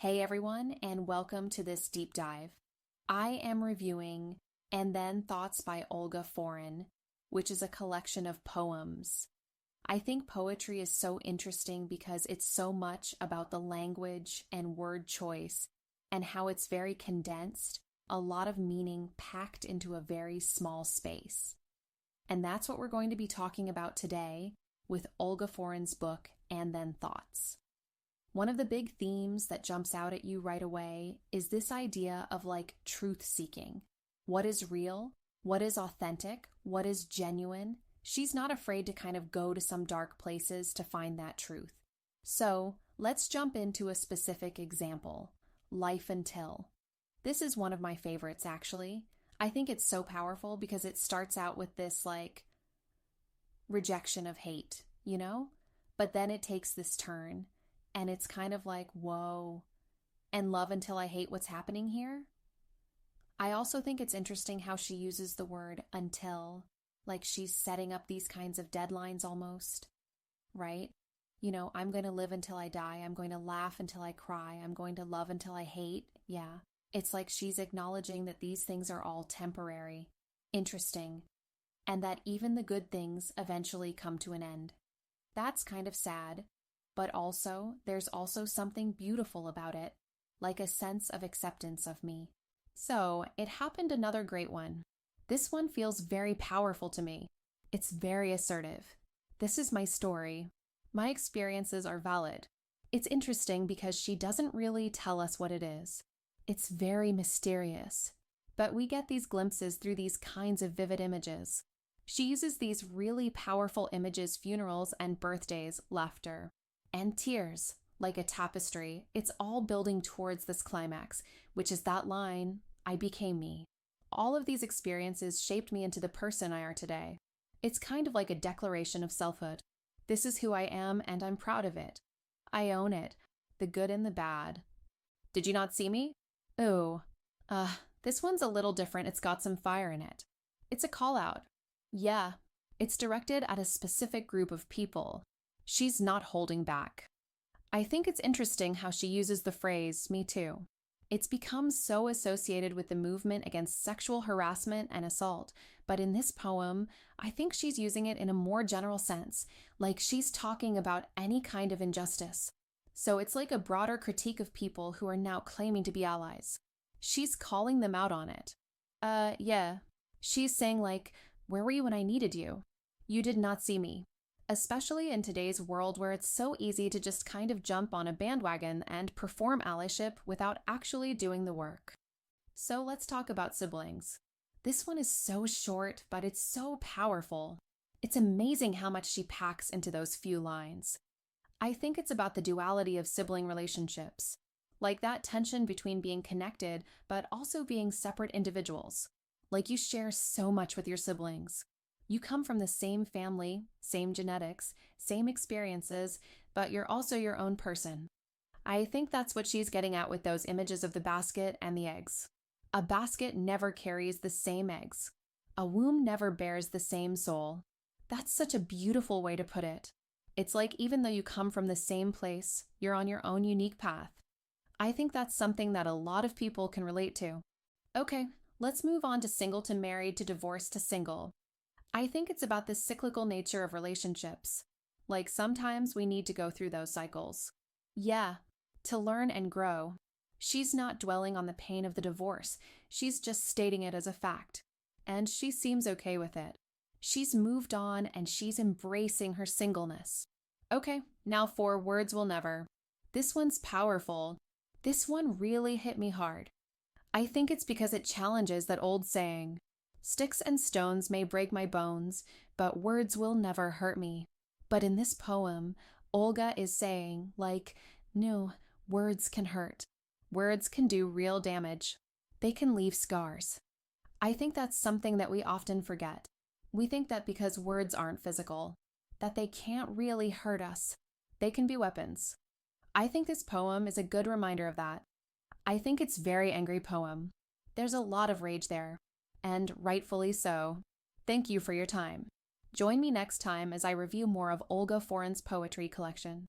Hey everyone, and welcome to this deep dive. I am reviewing And Then Thoughts by Olga, which is a collection of poems. I think poetry is so interesting because it's so much about the language and word choice and how it's very condensed, a lot of meaning packed into a very small space. And that's what we're going to be talking about today with Olga Forin's book, And Then Thoughts. One of the big themes that jumps out at you right away is this idea of truth seeking. What is real? What is authentic? What is genuine? She's not afraid to kind of go to some dark places to find that truth. So let's jump into a specific example, Life Until. This is one of my favorites, actually. I think it's so powerful because it starts out with this rejection of hate, But then it takes this turn. And it's kind of like, whoa, and love until I hate what's happening here? I also think it's interesting how she uses the word until, like she's setting up these kinds of deadlines almost, right? I'm going to live until I die. I'm going to laugh until I cry. I'm going to love until I hate. Yeah. It's like she's acknowledging that these things are all temporary, interesting, and that even the good things eventually come to an end. That's kind of sad. But there's also something beautiful about it, like a sense of acceptance of me. So, it happened another great one. This one feels very powerful to me. It's very assertive. This is my story. My experiences are valid. It's interesting because she doesn't really tell us what it is. It's very mysterious. But we get these glimpses through these kinds of vivid images. She uses these really powerful images: funerals and birthdays, laughter. And tears, like a tapestry. It's all building towards this climax, which is that line, I became me. All of these experiences shaped me into the person I are today. It's kind of like a declaration of selfhood. This is who I am, and I'm proud of it. I own it, the good and the bad. Did you not see me? Ooh, this one's a little different. It's got some fire in it. It's a call out. Yeah, it's directed at a specific group of people. She's not holding back. I think it's interesting how she uses the phrase, me too. It's become so associated with the movement against sexual harassment and assault, but in this poem, I think she's using it in a more general sense, like she's talking about any kind of injustice. So it's like a broader critique of people who are now claiming to be allies. She's calling them out on it. Yeah. She's saying where were you when I needed you? You did not see me. Especially in today's world where it's so easy to just kind of jump on a bandwagon and perform allyship without actually doing the work. So let's talk about siblings. This one is so short, but it's so powerful. It's amazing how much she packs into those few lines. I think it's about the duality of sibling relationships, like that tension between being connected but also being separate individuals. Like you share so much with your siblings. You come from the same family, same genetics, same experiences, but you're also your own person. I think that's what she's getting at with those images of the basket and the eggs. A basket never carries the same eggs. A womb never bears the same soul. That's such a beautiful way to put it. It's like even though you come from the same place, you're on your own unique path. I think that's something that a lot of people can relate to. Okay, let's move on to single to married to divorced to single. I think it's about the cyclical nature of relationships. Like sometimes we need to go through those cycles. Yeah, to learn and grow. She's not dwelling on the pain of the divorce. She's just stating it as a fact. And she seems okay with it. She's moved on and she's embracing her singleness. Okay, now for Words Will Never. This one's powerful. This one really hit me hard. I think it's because it challenges that old saying, sticks and stones may break my bones, but words will never hurt me. But in this poem, Olga is saying, no, words can hurt. Words can do real damage. They can leave scars. I think that's something that we often forget. We think that because words aren't physical, that they can't really hurt us. They can be weapons. I think this poem is a good reminder of that. I think it's a very angry poem. There's a lot of rage there. And rightfully so. Thank you for your time. Join me next time as I review more of Olga Forin's poetry collection.